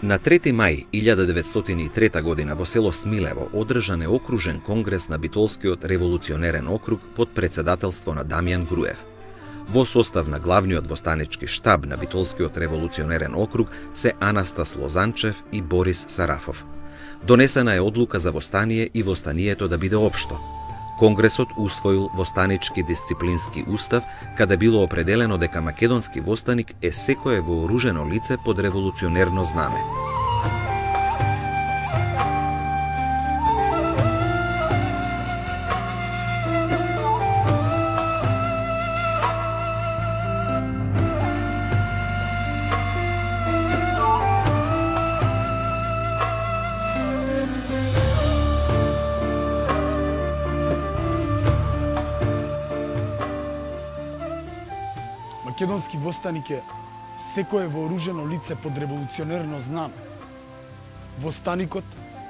На 3. мај 1903 година во село Смилево одржан е окружен конгрес на Битолскиот револуционерен округ под председателство на Дамјан Груев. Во состав на главниот востанички штаб на Битолскиот револуционерен округ се Анастас Лозанчев и Борис Сарафов. Донесена е одлука за востание и востанието да биде општо. Конгресот усвоил востанички дисциплински устав, каде било определено дека македонски востаник е секое вооружено лице под револуционерно знаме. Македонски востаник е секое вооружено лице под револуционерно знаме. Востаникот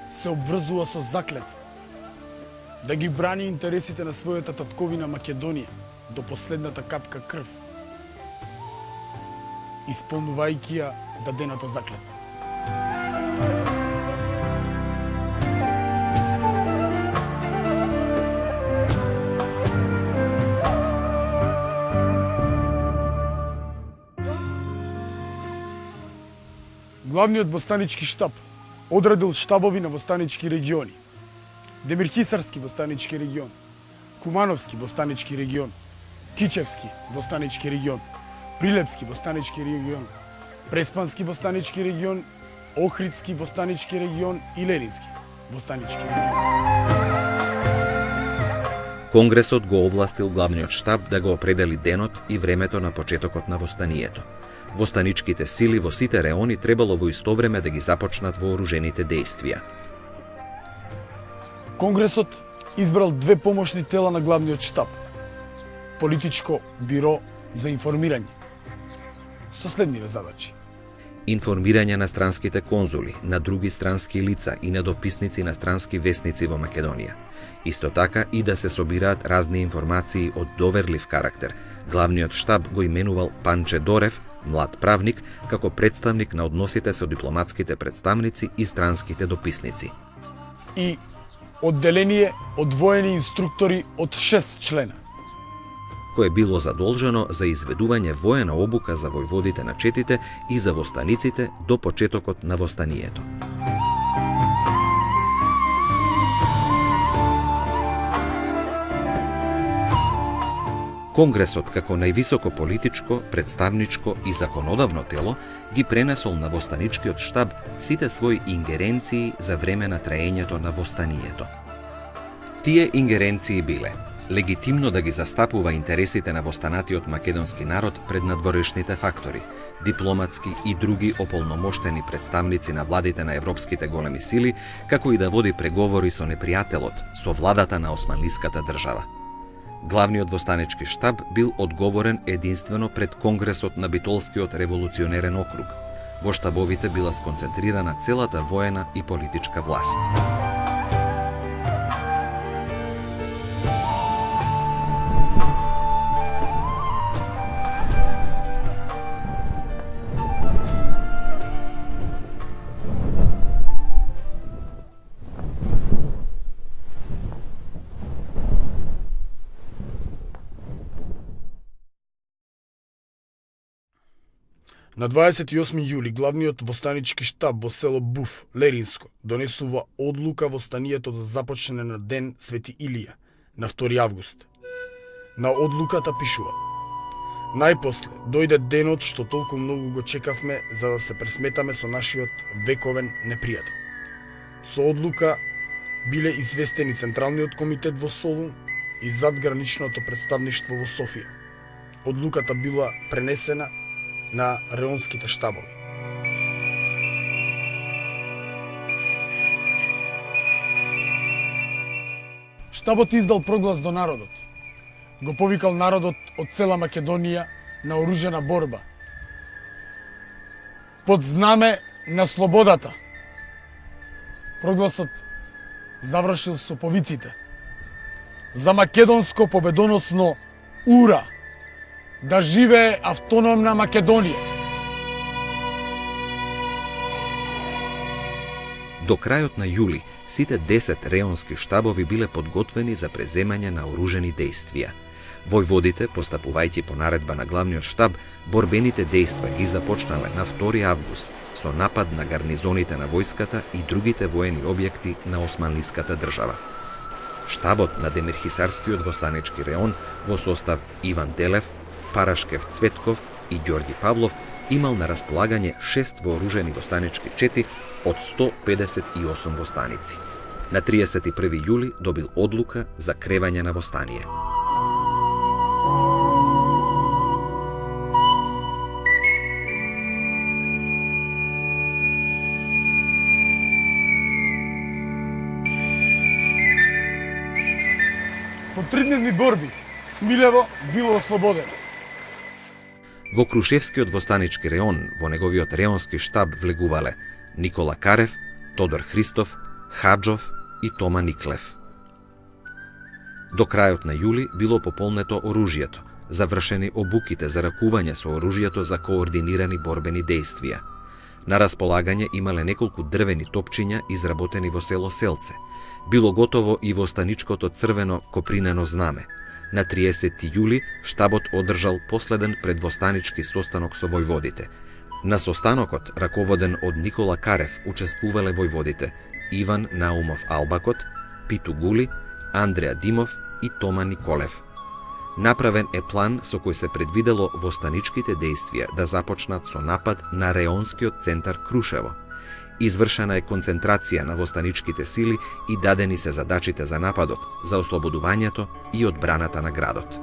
се обврзува со заклетва да ги брани интересите на својата татковина Македонија до последната капка крв, исполнувајќи ја дадената заклетва. Главниот востанички штаб одредил штабови на востанички региони: Демирхисарски востанички регион, Кумановски востанички регион, Кичевски востанички регион, Прилепски востанички регион, Преспански востанички регион, Охридски востанички регион и Ленински востанички регион. Конгресот го овластил главниот штаб да го определи денот и времето на почетокот на востанието. Востаничките сили во сите реони требало во исто време да ги започнат вооружените дејствија. Конгресот избрал две помошни тела на главниот штаб: Политичко биро за информирање со следниве задачи: Информирање на странските конзули, на други странски лица и на дописници на странски весници во Македонија. Исто така и да се собираат разни информации од доверлив карактер. Главниот штаб го именувал Панче Дорев, млад правник, како представник на односите со дипломатските представници и странските дописници. И одделение од воени инструктори од 6 члена, кое било задолжено за изведување воена обука за војводите на четите и за востаниците до почетокот на востанието. Конгресот, како највисоко политичко, представничко и законодавно тело, ги пренесол на востаничкиот штаб сите своји ингеренции за време на траењето на востанието. Тие ингеренции биле: легитимно да ги застапува интересите на востанатиот македонски народ пред надворешните фактори, дипломатски и други ополномоштени представници на владите на европските големи сили, како и да води преговори со непријателот, со владата на османлиската држава. Главниот востанички штаб бил одговорен единствено пред Конгресот на Битолскиот револуционерен округ. Во штабовите била сконцентрирана целата воена и политичка власт. На 28 јули главниот востанички штаб во село Буф, Леринско, донесува одлука востанието да започне на ден Свети Илија, на 2 август. На одлуката пишува: најпосле дојде денот што толку многу го чекавме за да се пресметаме со нашиот вековен непријател. Со одлука биле известени Централниот комитет во Солун и задграничното представништво во Софија. Одлуката била пренесена на реонските штабови. Штабот издал проглас до народот. Го повикал народот од цела Македонија на оружена борба. Под знаме на слободата. Прогласот завршил со повиците: за македонско победоносно ура! Да живее автономна Македонија! До крајот на јули, сите 10 реонски штабови биле подготвени за преземање на оружени дејствија. Војводите, постапувајќи по наредба на главниот штаб, борбените дејства ги започнале на 2 август со напад на гарнизоните на војската и другите воени објекти на османлиската држава. Штабот на Демирхисарскиот востанички реон во состав Иван Делев, Парашкев Цветков и Ѓорѓи Павлов имал на располагање 6 вооружени востанички чети од 158 востаници. На 31. јули добил одлука за кревање на востание. По 3-дневни борби, Смилево било ослободено. Во Крушевскиот востанички реон, во неговиот реонски штаб влегувале Никола Карев, Тодор Христов, Хаджов и Тома Никлев. До крајот на јули било пополнето оружјето, завршени обуките за ракување со оружјето за координирани борбени дејствија. На располагање имале неколку дрвени топчиња изработени во село Селце. Било готово и востаничкото црвено копринено знаме. На 30. јули штабот одржал последен предвостанички состанок со војводите. На состанокот, раководен од Никола Карев, учествувале војводите Иван Наумов Албакот, Питу Гули, Андреа Димов и Тома Николев. Направен е план со кој се предвидело востаничките дејствија да започнат со напад на реонскиот центар Крушево. Извршена е концентрација на востаничките сили и дадени се задачите за нападот, за ослободувањето и одбраната на градот.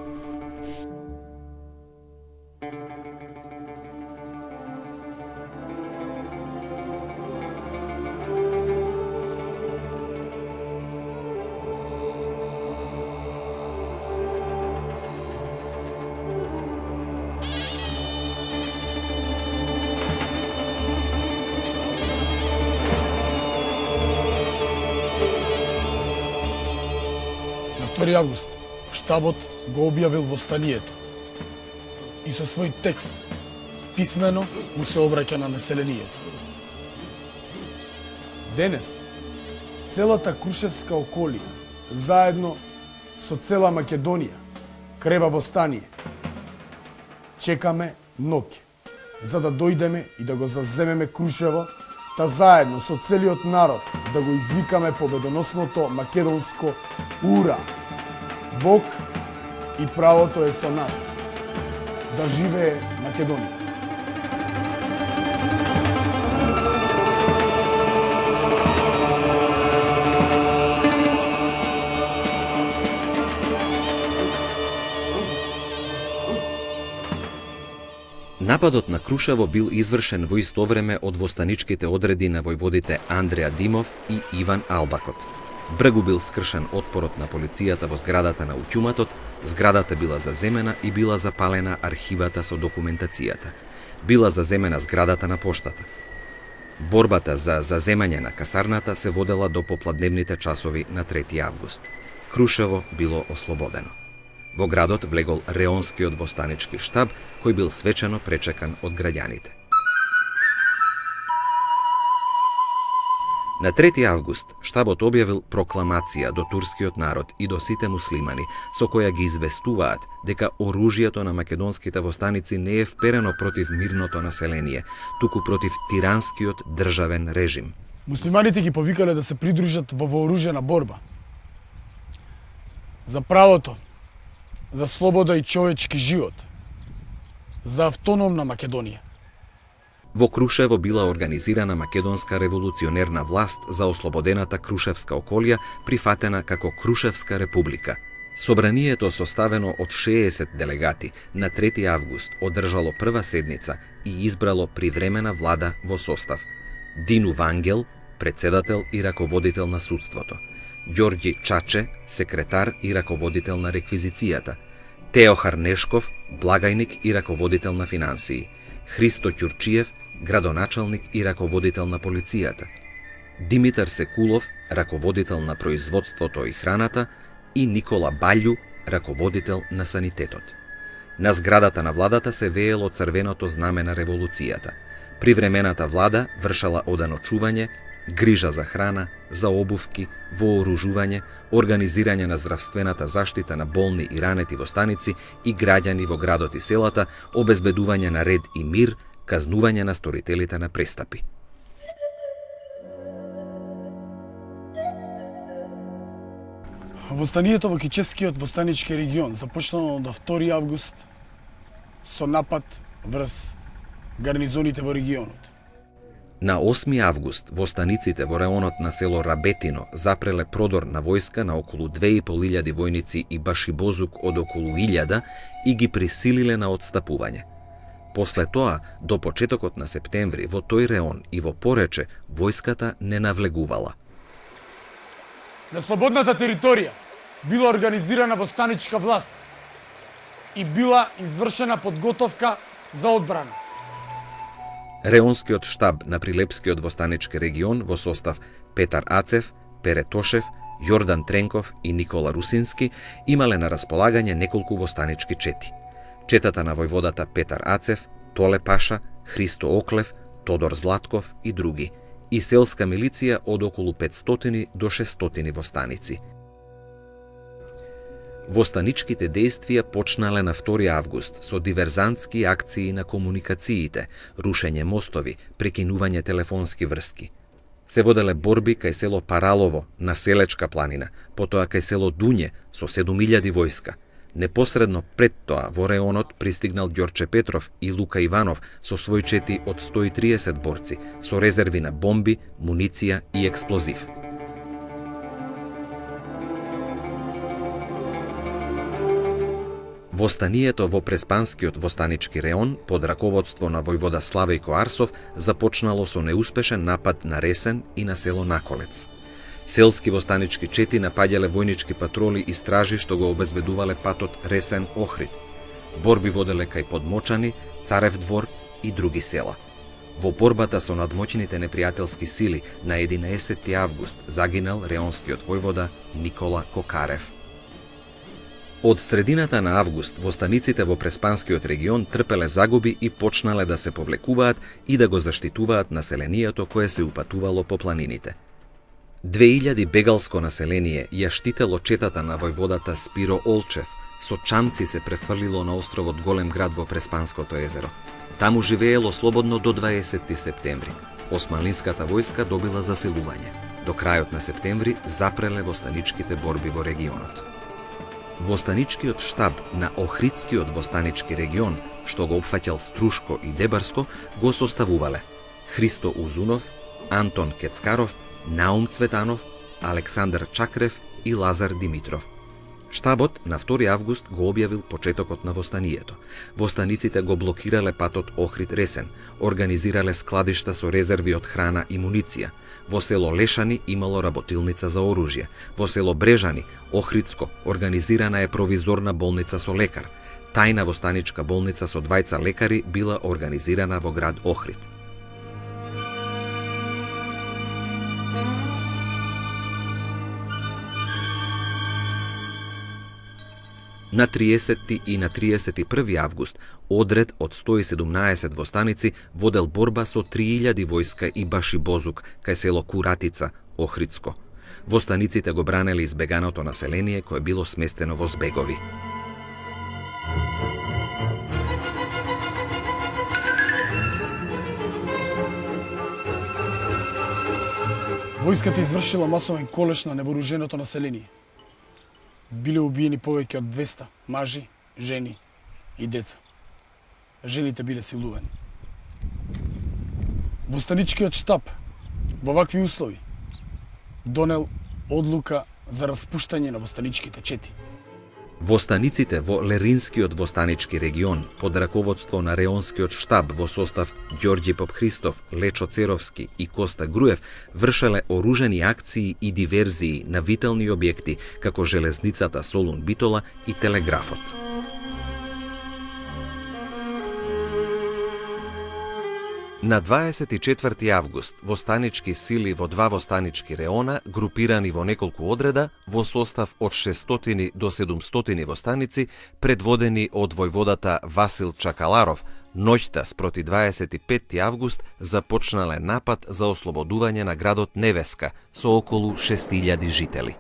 На 2 август штабот го објавил востанието и со свој текст писмено му се обраќа на населението. Денес целата Крушевска околија, заедно со цела Македонија, крева востание. Чекаме ноќ, за да дојдеме и да го заземеме Крушево, та заедно со целиот народ да го извикаме победоносното македонско ура. Бог и правото е со нас. Да живее Македонија. Нападот на Крушево бил извршен во исто време од востаничките одреди на војводите Андреа Димов и Иван Албакот. Бргу бил скршен отпорот на полицијата во зградата на уќуматот, зградата била заземена и била запалена архивата со документацијата. Била заземена зградата на поштата. Борбата за заземање на касарната се водела до попладневните часови на 3 август. Крушево било ослободено. Во градот влегол реонскиот востанички штаб, кој бил свечено пречекан од граѓаните. На 3 август штабот објавил прокламација до турскиот народ и до сите муслимани, со која ги известуваат дека оружјето на македонските востаници не е вперено против мирното население, туку против тиранскиот државен режим. Муслиманите ги повикале да се придружат во вооружена борба. За правото, за слобода и човечки живот, за автономна Македонија. Во Крушево била организирана македонска револуционерна власт за ослободената Крушевска околија, прифатена како Крушевска република. Собранието, составено од 60 делегати, на 3 август одржало прва седница и избрало привремена влада во состав Дину Вангел, председател и раководител на судството, Ѓорѓи Чаче, секретар и раководител на реквизицијата, Теохар Нешков, благајник и раководител на финансии, Христо Ќурчиев, градоначалник и раководител на полицијата, Димитар Секулов, раководител на производството и храната, и Никола Баљу, раководител на санитетот. На зградата на владата се веело црвеното знаме на револуцијата. Привремената влада вршала оданочување, грижа за храна, за обувки, вооружување, организирање на здравствената заштита на болни и ранети во станици и граѓани во градот и селата, обезбедување на ред и мир, казнување на сторителите на престапи. Востанието во Кичевскиот востанички регион започнало од 2 август со напад врз гарнизоните во регионот. На 8 август востаниците во реонот на село Рабетино запреле продор на војска на околу 2500 војници и башибозук од околу 1000 и ги присилиле на отстапување. После тоа, до почетокот на септември, во тој реон и во Порече, војската не навлегувала. На слободната територија била организирана востаничка власт и била извршена подготовка за одбрана. Реонскиот штаб на Прилепскиот востанички регион во состав Петар Ацев, Пере Тошев, Јордан Тренков и Никола Русински имале на располагање неколку востанички чети. Четата на војводата Петар Ацев, Толе Паша, Христо Оклев, Тодор Златков и други, и селска милиција од околу 500 до 600 востаници. Востаничките дејствија почнале на 2 август со диверзантски акции на комуникациите, рушење мостови, прекинување телефонски врски. Се воделе борби кај село Паралово на Селечка планина, потоа кај село Дуње со 7000 војска. Непосредно пред тоа во реонот пристигнал Ѓорче Петров и Лука Иванов со свој чети од 130 борци, со резерви на бомби, муниција и експлозив. Востанието во Преспанскиот востанички реон под раководство на војвода Славејко Арсов започнало со неуспешен напад на Ресен и на село Наколец. Селски востанички чети напаѓале војнички патроли и стражи што го обезбедувале патот Ресен-Охрид. Борби воделе кај Подмочани, Царев двор и други села. Во борбата со надмоќните непријателски сили на 11 август загинал реонскиот војвода Никола Кокарев. Од средината на август востаниците во Преспанскиот регион трпеле загуби и почнале да се повлекуваат и да го заштитуваат населението кое се упатувало по планините. 2000 бегалско население ја штитело четата на војводата Спиро Олчев, со чамци се префрлило на островот Голем град во Преспанското езеро. Таму живеело слободно до 20 септември. Османлинската војска добила заселување. До крајот на септември запреле востаничките борби во регионот. Востаничкиот штаб на Охридскиот востанички регион, што го опфаќал Струшко и Дебарско, го составувале Христо Узунов, Антон Кецкаров, Наум Цветанов, Александар Чакрев и Лазар Димитров. Штабот на 2 август го објавил почетокот на востанието. Востаниците го блокирале патот Охрид-Ресен, организирале складишта со резерви од храна и муниција. Во село Лешани имало работилница за оружје. Во село Брежани, Охридско, организирана е провизорна болница со лекар. Тајна востаничка болница со 2 лекари била организирана во град Охрид. На 30 и на 31 август одред од 117 востаници водел борба со 3000 војска и башибозук кај село Куратица, Охридско. Востаниците го бранели избеганото население кое било сместено во збегови. Војската извршила масовен колеш на невооруженото население. Биле убиени повеќе од 200 мажи, жени и деца. Жените биле силувани. Востаничкиот штаб во вакви услови донел одлука за распуштање на востаничките чети. Востаниците во Леринскиот востанички регион под раководство на реонскиот штаб во состав Ѓорѓи Попхристов, Лечо Церовски и Коста Груев вршеле оружени акции и диверзии на витални објекти како железницата Солун Битола и телеграфот. На 24 август востанички сили во 2 востанички реона, групирани во неколку одреда, во состав од 600 до 700 востаници, предводени од војводата Васил Чакаларов, Ноќта спроти 25. август започнале напад за ослободување на градот Невеска со околу 6000 жители.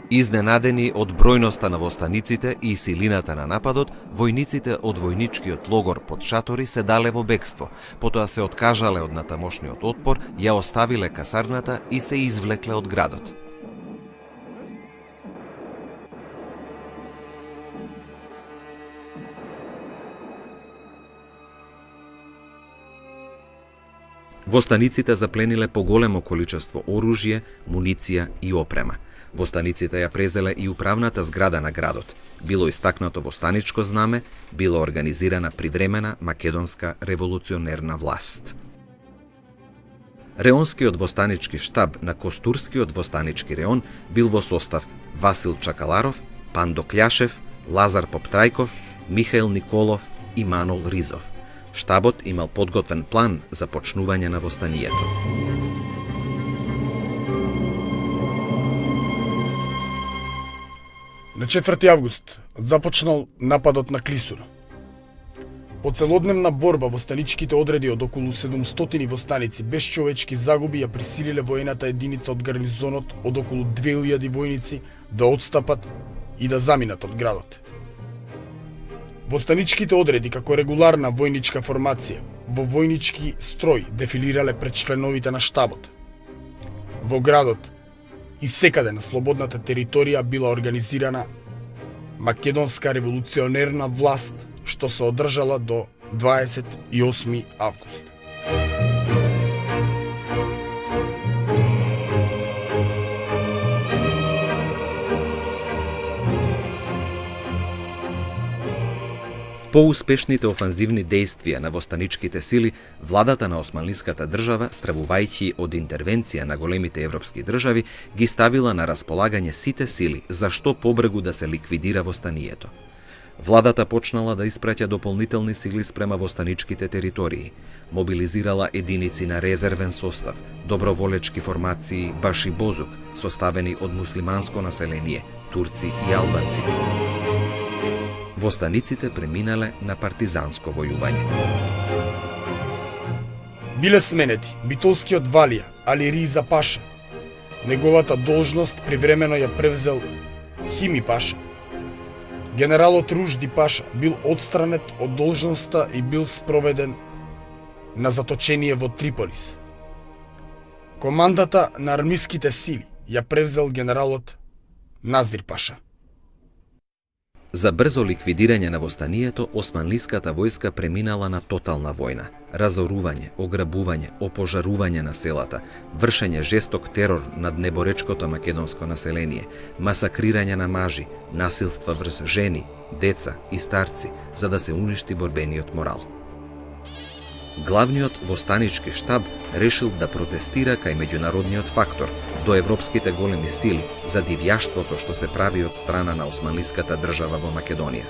Изненадени од бројноста на востаниците и силината на нападот, војниците од војничкиот логор под шатори се дале во бегство, потоа се откажале од натамошниот отпор, ја оставиле касарната и се извлекле од градот. Востаниците заплениле поголемо количество оружје, муниција и опрема. Востаниците ја презеле и управната зграда на градот. Било истакнато востаничко знаме, било организирана привремена македонска револуционерна власт. Реонскиот востанички штаб на Костурскиот востанички реон бил во состав Васил Чакаларов, Пандо Кљашев, Лазар Поптрајков, Михаил Николов и Манол Ризов. Штабот имал подготвен план за почнување на востанието. На 4. август започнал нападот на Клисура. По целодневна борба востаничките одреди од околу 700 востаници без човечки загуби ја присилиле воената единица од гарнизонот од околу 2000 војници да отстапат и да заминат од градот. Востаничките одреди како регуларна војничка формација во војнички строј дефилирале пред членовите на штабот. Во градот и секаде на слободната територија била организирана македонска револуционерна власт, што се одржала до 28. август. Поуспешните офанзивни дејствија на востаничките сили, владата на османлиската држава, стравувајќи од интервенција на големите европски држави, ги ставила на располагање сите сили за што побрегу да се ликвидира востанието. Владата почнала да испраќа дополнителни сили спрема востаничките територии, мобилизирала единици на резервен состав, доброволечки формации Баши Бозук, составени од муслиманско население, турци и албанци. Востаниците преминале на партизанско војување. Биле сменети битолскиот валија Али Риза Паша. Неговата должност привремено ја превзел Хими Паша. Генералот Ружди Паша бил отстранет од должноста и бил спроведен на заточение во Триполис. Командата на армиските сили ја превзел генералот Назир Паша. За брзо ликвидирање на востанието, османлиската војска преминала на тотална војна, разорување, ограбување, опожарување на селата, вршење жесток терор над неборечкото македонско население, масакрирање на мажи, насилства врз жени, деца и старци, за да се уништи борбениот морал. Главниот востанички штаб решил да протестира кај меѓународниот фактор, до европските големи сили, за дивјаштвото што се прави од страна на османлиската држава во Македонија.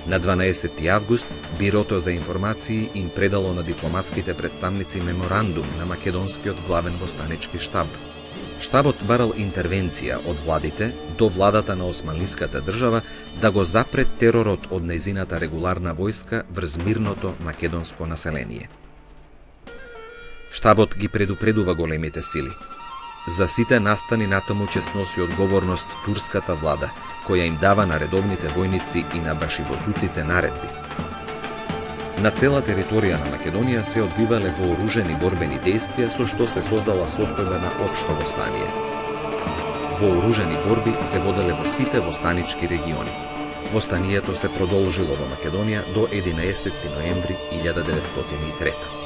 На 12. август, Бирото за информации им предало на дипломатските представници меморандум на македонскиот главен востанички штаб. Штабот барал интервенција од владите до владата на османлиската држава да го запре теророт од нејзината регуларна војска врз мирното македонско население. Штабот ги предупредува големите сили. За сите настани натаму ќе сноси одговорност турската влада, која им дава на редовните војници и на башибозуците наредби. На цела територија на Македонија се одвивале вооружени борбени дејствија со што се создала состојба на општо востание. Вооружени борби се воделе во сите востанички региони. Востанието се продолжило во Македонија до 11. ноември 1903.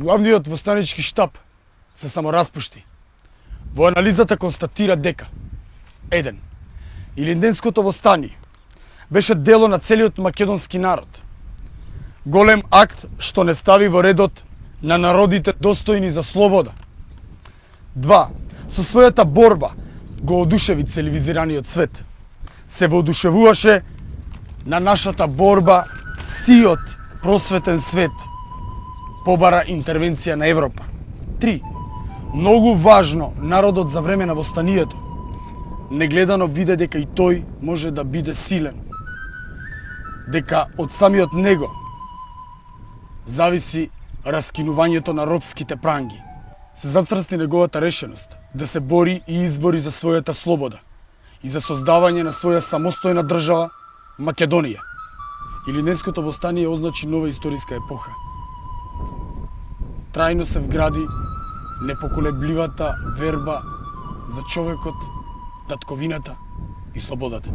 Главниот востанички штаб се самораспушти. Во анализата констатира дека 1. Илинденското востание беше дело на целиот македонски народ. Голем акт што не стави во редот на народите достојни за слобода. 2. Со својата борба го одушеви цивилизираниот свет. Се воодушевуваше на нашата борба сиот просветен свет. Побара интервенција на Европа. 3. Многу важно народот за време на востанието негледано виде дека и тој може да биде силен, дека од самиот него зависи раскинувањето на робските пранги. Се зацрсти неговата решеност да се бори и избори за својата слобода и за создавање на своја самостојна држава Македонија. Илинденското востание означи нова историска епоха. Трајно се вгради непоколебливата верба за човекот, татковината и слободата.